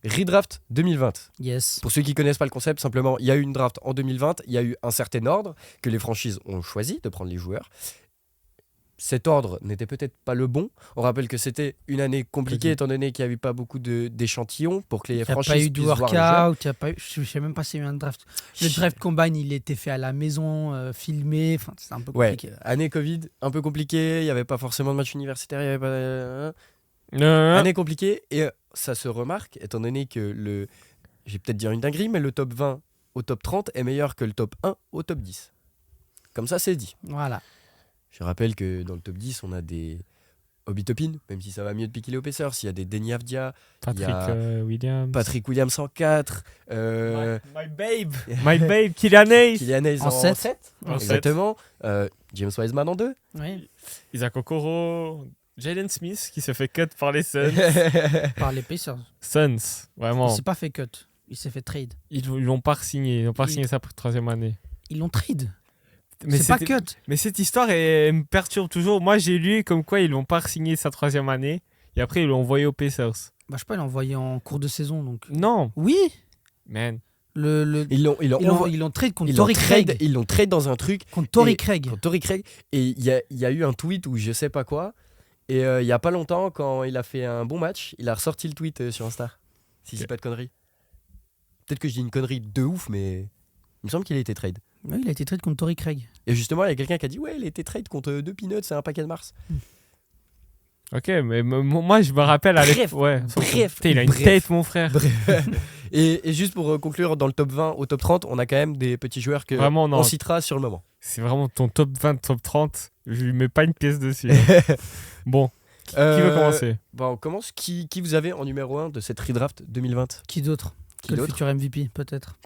Redraft 2020. Yes. Pour ceux qui connaissent pas le concept, simplement, il y a eu une draft en 2020, il y a eu un certain ordre que les franchises ont choisi de prendre les joueurs. Cet ordre n'était peut-être pas le bon. On rappelle que c'était une année compliquée étant donné qu'il n'y avait pas beaucoup d'échantillons pour que les franchises Il n'y a pas eu de puissent voir les joueurs. workout, je ne sais même pas s'il y a eu un draft. Le draft combine, il était fait à la maison, filmé, enfin, c'est un peu compliqué. Année Covid, un peu compliquée, il n'y avait pas forcément de match universitaire, il n'y avait pas... Année compliquée, et ça se remarque, étant donné que je vais peut-être dire une dinguerie, mais le top 20 au top 30 est meilleur que le top 1 au top 10. Comme ça, c'est dit. Voilà. Je rappelle que dans le top 10, on a des Obi Toppin, même si ça va mieux depuis qu'il est au Pacers. Il y a des Denny Avdia, Williams. Patrick Williams en 4. My babe, Kylian Hayes. Kylian Hayes en 7. Exactement. James Wiseman en 2. Oui. Isaac Okoro. Jalen Smith qui se fait cut par les Suns. Par les Pacers. Suns, vraiment. Il s'est pas fait cut. Il s'est fait trade. Ils l'ont pas signé. Ils n'ont pas signé ça pour la 3e année. Ils l'ont trade. Mais c'est pas cut. Mais cette histoire elle me perturbe toujours. Moi, j'ai lu comme quoi ils l'ont pas signé sa 3e année. Et après, ils l'ont envoyé aux Pacers. Bah, je sais pas, ils l'ont envoyé en cours de saison. Donc... Non. Oui. Man. Ils l'ont trade contre Torrey Craig. Ils l'ont trade dans un truc. Contre Torrey Craig. Et il y a eu un tweet où je sais pas quoi. Et il y a pas longtemps, quand il a fait un bon match, il a ressorti le tweet sur Insta. Si je dis pas de conneries. Peut-être que je dis une connerie de ouf, mais il me semble qu'il a été trade. Oui, il a été trade contre Torrey Craig. Et justement, il y a quelqu'un qui a dit ouais, il a été trade contre 2 peanuts et un paquet de Mars. Ok, mais moi je me rappelle à l'époque. Bref. Il a une tête, mon frère. Et juste pour conclure, dans le top 20 au top 30, on a quand même des petits joueurs que vraiment, on citera sur le moment. C'est vraiment ton top 20, top 30. Je lui mets pas une pièce dessus. Bon, qui veut commencer? On commence. Qui vous avez en numéro 1 de cette redraft 2020? Qui d'autre que le futur MVP, peut-être?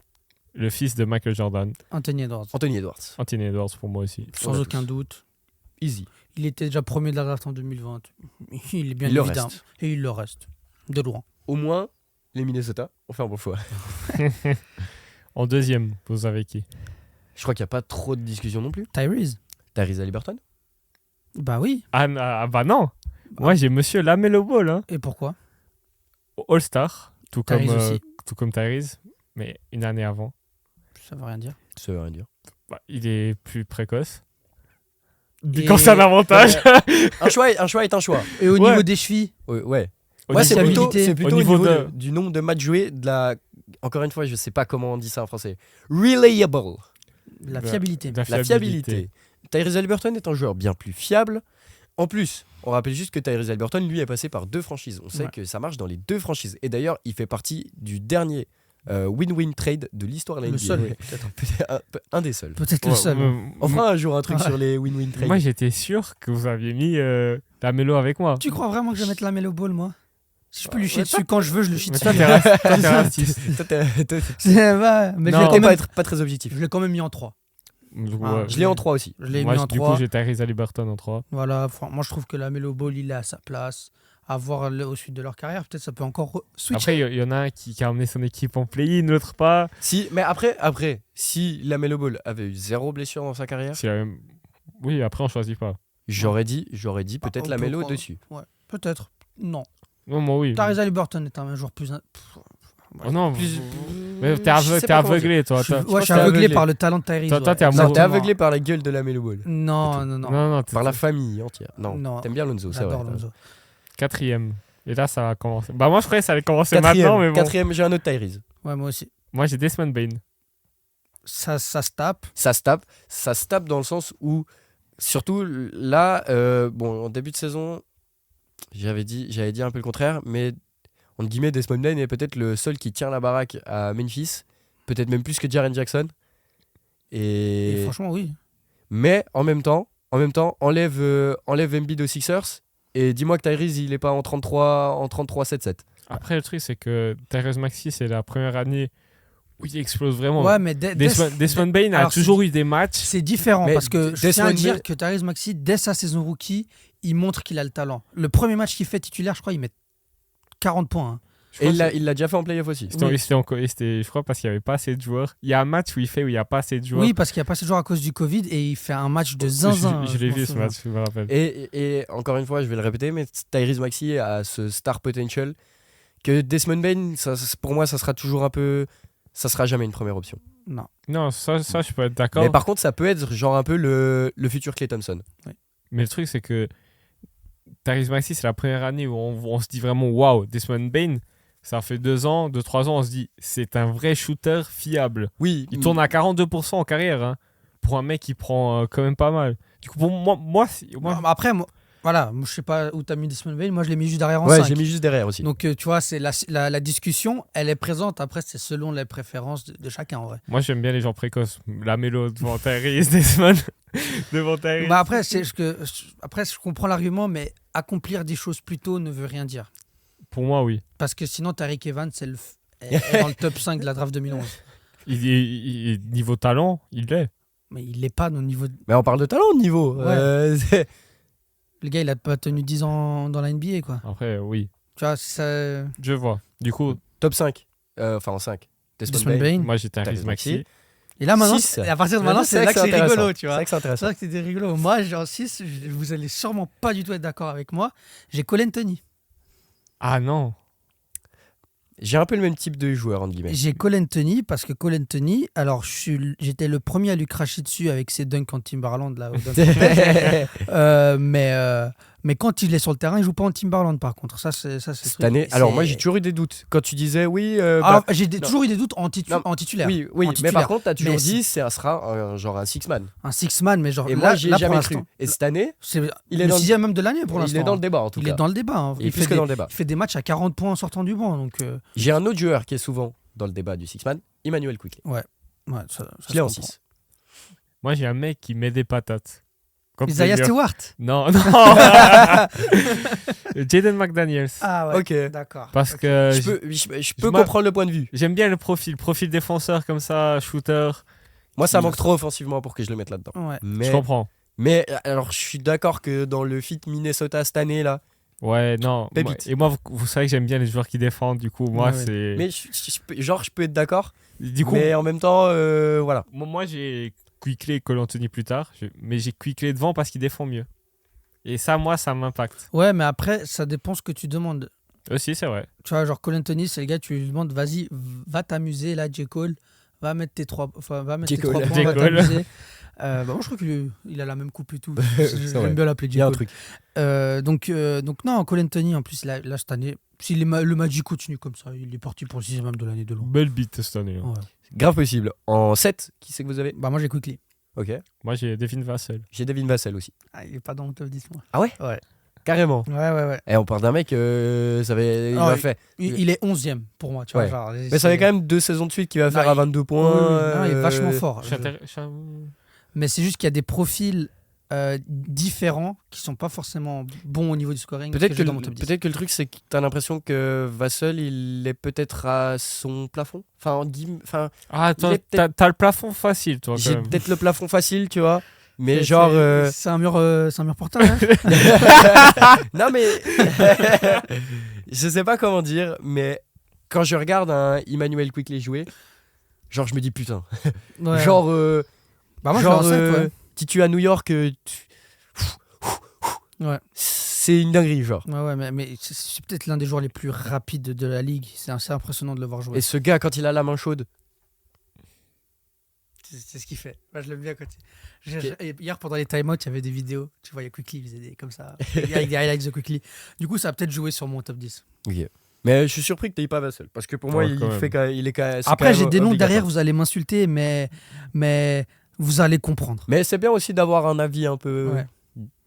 Le fils de Michael Jordan. Anthony Edwards. Anthony Edwards pour moi aussi. Sans aucun doute. Easy. Il était déjà premier de la draft en 2020. Il est bien évident. Et il le reste. De loin. Au moins, les Minnesota ont fait un bon choix. En deuxième, vous avez qui? Je crois qu'il n'y a pas trop de discussion non plus. Tyrese Haliburton. Bah oui. Ah bah non. Moi j'ai monsieur LaMelo Ball. Hein. Et pourquoi? All-Star, tout comme Tyrese, mais une année avant. Ça veut rien dire. Ça veut rien dire. Bah, il est plus précoce. Quand c'est un avantage. Un choix est un choix. Et au niveau des chevilles? Ouais. C'est plutôt au niveau du nombre de matchs joués, encore une fois, je sais pas comment on dit ça en français. Reliable. La fiabilité. La fiabilité. Tyrese Haliburton est un joueur bien plus fiable. En plus, on rappelle juste que Tyrese Haliburton, lui, est passé par 2 franchises. On sait que ça marche dans les 2 franchises. Et d'ailleurs, il fait partie du dernier win-win trade de l'histoire de la NBA. Le seul, peut-être. Un des seuls. Peut-être le seul. On fera un jour un truc sur les win-win trades. Moi, j'étais sûr que vous aviez mis LaMelo avec moi. Tu crois vraiment que je vais mettre LaMelo Ball, moi? Si je peux lui chier dessus quand je veux, je le chie dessus. Toi, t'es raciste. Mais non, je l'ai pas très objectif. Je l'ai quand même mis en 3. Je l'ai en 3 aussi. Je l'ai mis en 3. Du coup, j'ai Tyrese Haliburton en 3. Voilà, moi je trouve que LaMelo Ball, il est à sa place. À voir au suite de leur carrière, peut-être ça peut encore switcher. Après, il y en a un qui a emmené son équipe en play-in, l'autre pas. Si, mais après, si LaMelo Ball avait eu 0 blessure dans sa carrière, oui, après on choisit pas. J'aurais dit peut-être LaMelo dessus. Ouais, peut-être. Non. Non, moi oui. Tyrese Haliburton est un joueur plus. Oh non, mais t'es aveuglé, toi. Je suis aveuglé par le talent de Tyrese. Toi, t'es aveuglé par la gueule de LaMelo Ball. Non. Par la famille entière. Non. T'aimes bien Lonzo, c'est vrai. J'adore Lonzo. 4e. Et là, ça va commencer. Bah, moi, je croyais que ça allait commencer maintenant, mais bon. 4e, j'ai un autre Tyrese. Ouais, moi aussi. Moi, j'ai Desmond Bain. Ça se tape. Ça se tape dans le sens où, surtout là, en début de saison, j'avais dit un peu le contraire, mais entre guillemets, Desmond Bain est peut-être le seul qui tient la baraque à Memphis, peut-être même plus que Jaren Jackson. Et franchement, oui. Mais en même temps, enlève Embiid aux Sixers et dis-moi que Tyrese il est pas en 33-7-7. Après, le truc, c'est que Tyrese Maxey, c'est la première année où il explose vraiment. Ouais, mais Desmond Bain a toujours eu des matchs. C'est différent parce que je tiens à dire que Tyrese Maxey, dès sa saison rookie, il montre qu'il a le talent. Le premier match qu'il fait titulaire, je crois, il met 40 points. Hein. Et il l'a déjà fait en playoff aussi. C'était, je crois, parce qu'il n'y avait pas assez de joueurs. Il y a un match où il n'y a pas assez de joueurs. Oui, parce qu'il n'y a pas assez de joueurs à cause du Covid et il fait un match de zinzin. Je l'ai vu ce match, je me rappelle. Et encore une fois, je vais le répéter, mais Tyrese Maxey a ce star potential que Desmond Bain, pour moi, ça sera toujours un peu. Ça sera jamais une première option. Non, ça, je peux être d'accord. Mais par contre, ça peut être genre un peu le futur Klay Thompson. Mais le truc, c'est que Tyrese Maxey, c'est la première année où on se dit vraiment waouh, Desmond Bain, ça fait 2 ans, 3 ans, on se dit c'est un vrai shooter fiable. Oui. Il tourne à 42% en carrière, hein, pour un mec qui prend quand même pas mal. Du coup, pour moi. Après, voilà, moi, je sais pas où t'as mis Desmond Bain, moi je l'ai mis juste derrière en Ouais, 5. j'ai mis juste derrière aussi. Donc tu vois, c'est la discussion, elle est présente. Après, c'est selon les préférences de chacun en vrai. Moi, j'aime bien les gens précoces. La mélo devant Tyrese, Desmond devant Tyrese. Bah après, je comprends l'argument, mais accomplir des choses plus tôt ne veut rien dire. Pour moi, oui. Parce que sinon, Tariq Evans est dans le top 5 de la draft 2011. Niveau talent, il l'est. Mais il l'est pas au niveau. Mais on parle de talent au niveau. Ouais. Le gars, il a pas tenu 10 ans dans la NBA, quoi. Après, oui. Tu vois, ça. Je vois. Du coup, Top 5. Enfin, en 5. Desmond Bain. moi, j'ai Tyrese Maxey. Et là, maintenant, 6. à partir de maintenant, c'est là que c'est rigolo, tu C'est vois. vrai que c'est C'est intéressant. vrai que c'était rigolo. Moi, j'ai en 6, vous allez sûrement pas du tout être d'accord avec moi. J'ai Cole Anthony. Ah non. J'ai un peu le même type de joueur, entre guillemets. J'ai Cole Anthony parce que Cole Anthony, alors j'étais le premier à lui cracher dessus avec ses dunks en Timberland là. Mais quand il est sur le terrain, il joue pas en Timberland par contre. Ça c'est Cette année. Alors moi j'ai toujours eu des doutes. Quand tu disais oui. J'ai toujours eu des doutes en titulaire. Oui, En mais titulaire. par contre t'as toujours Mais dit ça sera genre un six man. Un six-man, mais genre Et là, moi j'ai là, jamais pour cru. l'instant, Et cette année, c'est il est le dans 6e même de l'année pour il l'instant. est dans le débat en tout Il cas. est dans le débat. Hein. Il est plus que dans le débat. Il fait des matchs à 40 points en sortant du banc. Donc, J'ai un autre joueur qui est souvent dans le débat du six man, Emmanuel Quickley. ouais, Je ça l'ai se en comprend. 6. Moi, j'ai un mec qui met des patates. Comme Isaiah player. Stewart. Non. Jaden McDaniels. Ah ouais. Ok. D'accord. Parce que Je peux comprendre le point de vue. j'aime bien le profil défenseur comme ça, shooter. Moi ça manque trop offensivement pour que je le mette là-dedans. Ouais. Je comprends. Mais alors je suis d'accord que dans le fit Minnesota cette année là. Ouais, non. Pépite. Et moi, vous savez que j'aime bien les joueurs qui défendent. Du coup, moi, Ouais, ouais. c'est. Mais je peux être d'accord. Du coup, Mais en même temps, voilà. moi, j'ai Quickley et Cole Anthony plus tard. Mais j'ai Quickley devant parce qu'il défend mieux. Et ça, moi, ça m'impacte. Ouais, mais après, ça dépend ce que tu demandes. Aussi, c'est vrai. Tu vois, genre Cole Anthony, c'est le gars, tu lui demandes, vas-y, va t'amuser là, J. Cole, va mettre tes 3 points, va J. Cole. t'amuser. Moi, je crois qu'il a la même coupe et tout. vrai. J'aime bien l'appeler Il J. y a un Cole. truc. Donc non, Cole Anthony, en plus, là cette année, si le Magic continue comme ça, il est parti pour le 6e même de l'année de loin. Belle bite cette année. Hein. Ouais. Grave possible. En 7, qui c'est que vous avez? Bah, moi, j'ai Quickly. Ok. Moi, j'ai Devin Vassell. J'ai Devin Vassell aussi. Ah, il est pas dans le top 10, moi. Ah ouais? Ouais. Carrément. Ouais. Et on parle d'un mec, ça avait, il Ah, a fait. Il est 11e pour moi, tu vois. Ouais. Genre, Mais ça fait quand même 2 saisons de suite qu'il va faire Non, à 22 points. Oui, non, il est vachement fort. Je suis Mais c'est juste qu'il y a des profils différents qui sont pas forcément bons au niveau du scoring. Peut-être j'ai dans mon top 10. que le truc, c'est que t'as l'impression que Vassell, il est peut-être à son plafond. Enfin, Ah, Il est peut-être- t'as le plafond facile, toi, quand j'ai même. peut-être le plafond facile, tu vois. Mais C'est- genre. c'est un mur porteur. Hein. Non, mais. Je sais pas comment dire, mais quand je regarde un Emmanuel Quickley jouer, genre, je me dis putain. Ouais. Genre. Bah, moi, genre, je l'ai en 7, ouais. si tu es à New York, Ouais. c'est une dinguerie, genre. Ouais, mais c'est peut-être l'un des joueurs les plus rapides de la ligue. C'est assez impressionnant de le voir jouer. Et ce gars, quand il a la main chaude, C'est ce qu'il fait. Moi, je l'aime bien quand hier, pendant les time-out, il y avait des vidéos. Tu vois, il y a Quickly, il faisait des comme ça. Avec des highlights de Quickly. Du coup, ça a peut-être joué sur mon top 10. ok. Mais je suis surpris que t'aies pas Vassell. Parce que pour moi, Ouais, il quand même. fait il est c'est Après, quand j'ai même des noms obligatoire. derrière, vous allez m'insulter, mais vous allez comprendre. Mais c'est bien aussi d'avoir un avis un peu. Ouais.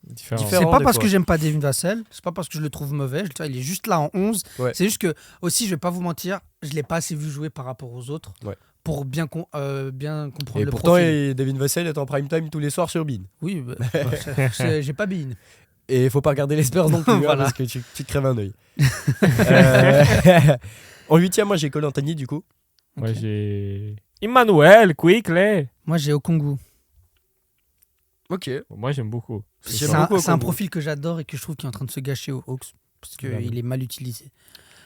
Différent. Différent. C'est pas des parce fois. que j'aime pas Devin Vassell, c'est pas parce que je le trouve mauvais, tu vois, il est juste là en 11. Ouais. C'est juste que, aussi, je vais pas vous mentir, je l'ai pas assez vu jouer par rapport aux autres Ouais. pour bien comprendre Et le pourtant, profil. Devin Vassell est en prime time tous les soirs sur Bean. Oui, j'ai pas Bean. Et il faut pas regarder les Spurs non plus, hein, Voilà. parce que tu te crèves un œil. En 8ème, moi j'ai Cole Anthony du coup. Moi, Ok. j'ai Emmanuel Quickley. Moi, j'ai Okongu. Ok. Moi, j'aime beaucoup. J'aime C'est beaucoup un Okongu. profil que j'adore et que je trouve qui est en train de se gâcher aux Hawks parce Vraiment. qu'il est mal utilisé.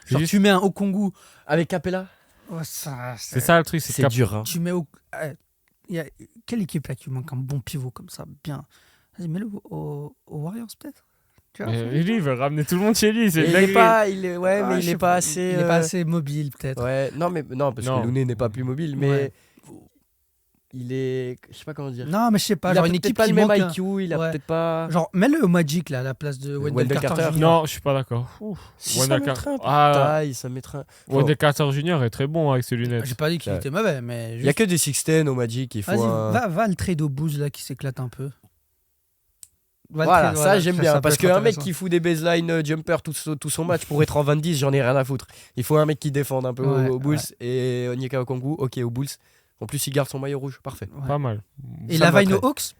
C'est Genre, juste- tu mets un Okongu. Avec Capella. Ouais, C'est ça le truc, C'est dur. Hein. Tu mets quelle équipe là qui manque un bon pivot comme ça, bien. Vas-y, mets-le aux Warriors peut-être. Tu vois, Mais lui, il veut ramener tout le monde chez lui. C'est Et une il est dinguerie. pas, il est, ouais, Ah, mais je il sais est pas assez. Il est pas assez mobile, peut-être. Ouais, non, parce Non. que Looney n'est pas plus mobile, mais Ouais. il est, je sais pas comment dire. Non, mais je sais pas. Il Genre a une peut-être équipe pas qui le même manque. IQ, il a Ouais. peut-être pas. Genre, mets-le au Magic, là, à la place de Wendell Wendell Carter. Carter. Jr. Non, je suis pas d'accord. Si Wendell ça mettrait un peu de Ah, taille, ça mettrait. Wendell Carter Jr. est très bon avec ses lunettes. J'ai pas dit qu'il Ouais. était mauvais, mais. Il y a que des 16 au Magic, il faut. Vas-y, va le trade au Bulls, là, qui s'éclate un peu. Va le Voilà, trade, ça j'aime bien. peut Parce être qu'un mec intéressant. qui fout des baseline jumper tout son match pour être en 20-10, j'en ai rien à foutre. Il faut un mec qui défende un peu Ouais, aux Bulls. Et Onyeka Okongwu, ok, aux Bulls. En plus, il garde son maillot rouge, parfait. Ouais. Pas mal. Et Ça la Vino m'attrape. Hawks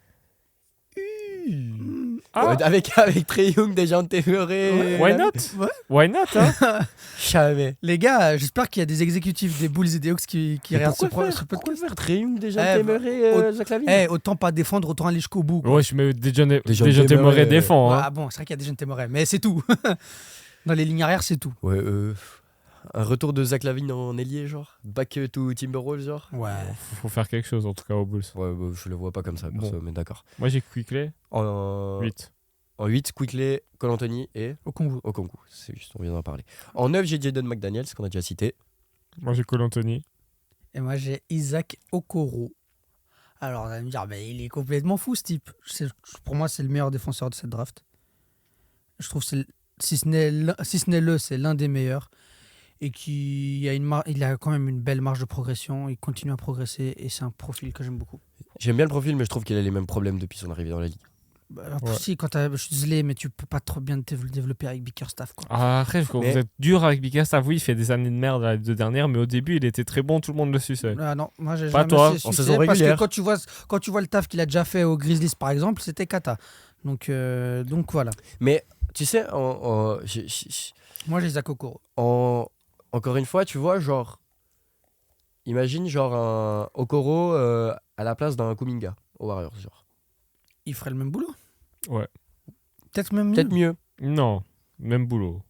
Ah, Avec Trey Young, déjà en Téméré. why not? Ouais. Why not, hein? Jamais. Les gars, j'espère qu'il y a des exécutifs des Bulls et des Hawks qui Mais regardent pourquoi ce podcast. Pourquoi faire Trey Young, déjà Eh, en Téméré, au- Zach Lavine Eh, autant pas défendre, autant aller jusqu'au bout. quoi. Ouais, je mets déjà Temeray, Temeray défend. Ouais, Hein. ah bon, c'est vrai qu'il y a des jeunes Témorais, mais c'est tout. Dans les lignes arrière, c'est tout. Ouais, un retour de Zach Lavine en ailier, genre. Back to Timberwolves, genre. Ouais. Faut faire quelque chose, en tout cas, aux Bulls. Ouais, bah, je le vois pas comme ça, perso, mais d'accord. Moi, j'ai Quickley, En 8. En 8, Quickley, Cole Anthony et Au Congo. Okongwu. C'est juste, on vient d'en parler. En 9, j'ai Jaden McDaniels, qu'on a déjà cité. Moi, j'ai Cole Anthony. Et moi, j'ai Isaac Okoro. Alors, vous allez me dire, mais il est complètement fou, ce type. Pour moi, c'est le meilleur défenseur de cette draft. Je trouve, si ce n'est c'est l'un des meilleurs. Et il a quand même une belle marge de progression. Il continue à progresser et c'est un profil que j'aime beaucoup. J'aime bien le profil, mais je trouve qu'il a les mêmes problèmes depuis son arrivée dans la ligue. Bah, Ouais. si, je suis désolé, mais tu peux pas trop bien te développer avec Bickerstaff. Quoi. Ah, après, vous Mais- êtes dur avec Bickerstaff. Oui, il fait des années de merde les 2 dernières, mais au début, il était très bon, tout le monde le suçait. Ah non, moi j'ai Pas jamais toi, su- en su- saison parce régulière. que quand tu vois le taf qu'il a déjà fait aux Grizzlies par exemple, c'était cata. Donc voilà. Mais tu sais, Moi j'ai Isaac Okoro. encore une fois, tu vois, genre, imagine genre un Okoro à la place d'un Kuminga aux Warriors, genre. Il ferait le même boulot. Ouais. Peut-être même Peut-être mieux. mieux. Non, même boulot.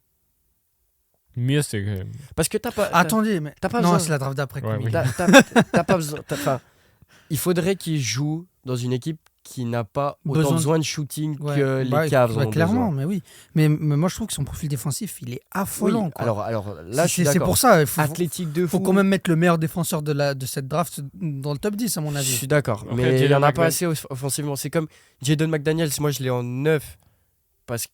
Mieux, c'est quand même. Parce que t'as pas. Attendez, mais t'as pas non, besoin- c'est la draft d'après. Ouais, Kuminga. oui. T'as pas besoin. Enfin, il faudrait qu'il joue dans une équipe qui n'a pas autant besoin de shooting Ouais, que bah, les Cavs en ont clairement, besoin. mais oui. Mais moi je trouve que son profil défensif, il est affolant. Oui, quoi. alors là, je suis c'est d'accord. pour ça. Il faut Athlétique de fou. quand même mettre le meilleur défenseur de cette draft dans le top 10 à mon Je avis. suis d'accord, Après, mais il n'y en a Jaden pas assez offensivement. C'est comme Jaden McDaniels, moi je l'ai en 9 parce que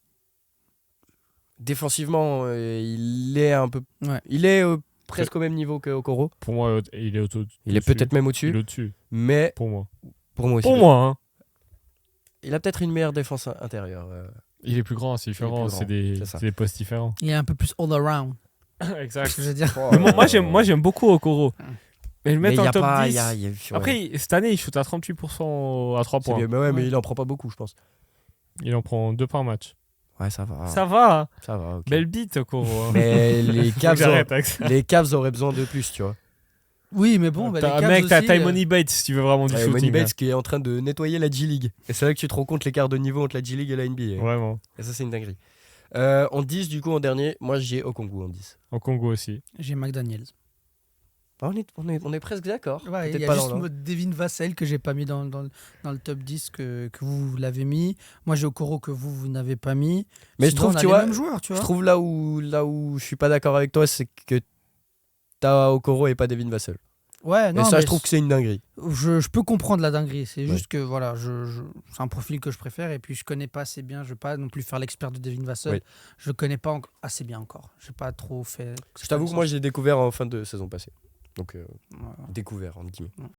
défensivement, il est un peu. Ouais. Il est presque au même niveau que Okoro. Pour moi, il est au-dessus. Il est peut-être même Il est au-dessus, au-dessus, mais pour moi. pour moi aussi. Pour moi, hein. Il a peut-être une meilleure défense intérieure. Il est plus grand, c'est différent. plus C'est grand, des, c'est ça. c'est des postes différents. Il est un peu plus all around. Exact. Ce que je veux dire. Mais moi, j'aime beaucoup Okoro. Mais le Mais mettre il y en a top pas. 10. Ouais. Après, cette année, il shoot à 38% à 3 C'est points. bien, mais ouais, mais Ouais. il en prend pas beaucoup, je pense. Il en prend 2 par match. Ouais, ça va. Ça va, hein. Ça va, ok. Belle bite, Okoro. hein. Mais les Faut que Cavs, j'arrête avec ça. les Cavs auraient besoin de plus, tu vois. Oui, mais bon, bah, les T'as- Cavs mec, t'as aussi, Money Bates si tu veux vraiment du Ouais, shooting. Money hein. Bates qui est en train de nettoyer la G-League. Et c'est là que tu te rends compte l'écart de niveau entre la G-League et la NBA. Vraiment. Et ça, c'est une dinguerie. En 10, du coup, en dernier, moi j'ai Okongwu en 10. Au Congo aussi. J'ai McDaniels. Ah, on est presque d'accord. Ouais, il Peut-être y a pas juste dans le- Devin Vassell que j'ai pas mis dans le top 10 que vous l'avez mis. Moi j'ai Okoro que vous n'avez pas mis. Mais je Sinon, trouve, on a tu les vois, mêmes joueurs, tu je vois. trouve là où je suis pas d'accord avec toi, c'est que t'as Okoro et pas Devin Vassell. Ouais, non, et ça, mais je trouve que c'est une dinguerie. je peux comprendre la dinguerie. C'est Ouais. juste que voilà, c'est un profil que je préfère et puis je connais pas assez bien. Je vais pas non plus faire l'expert de Devin Vassell. Oui. Je le connais pas assez bien encore. J'ai pas trop fait. Je t'avoue que moi, j'ai découvert en fin de saison passée. Donc, Voilà. découvert, entre guillemets.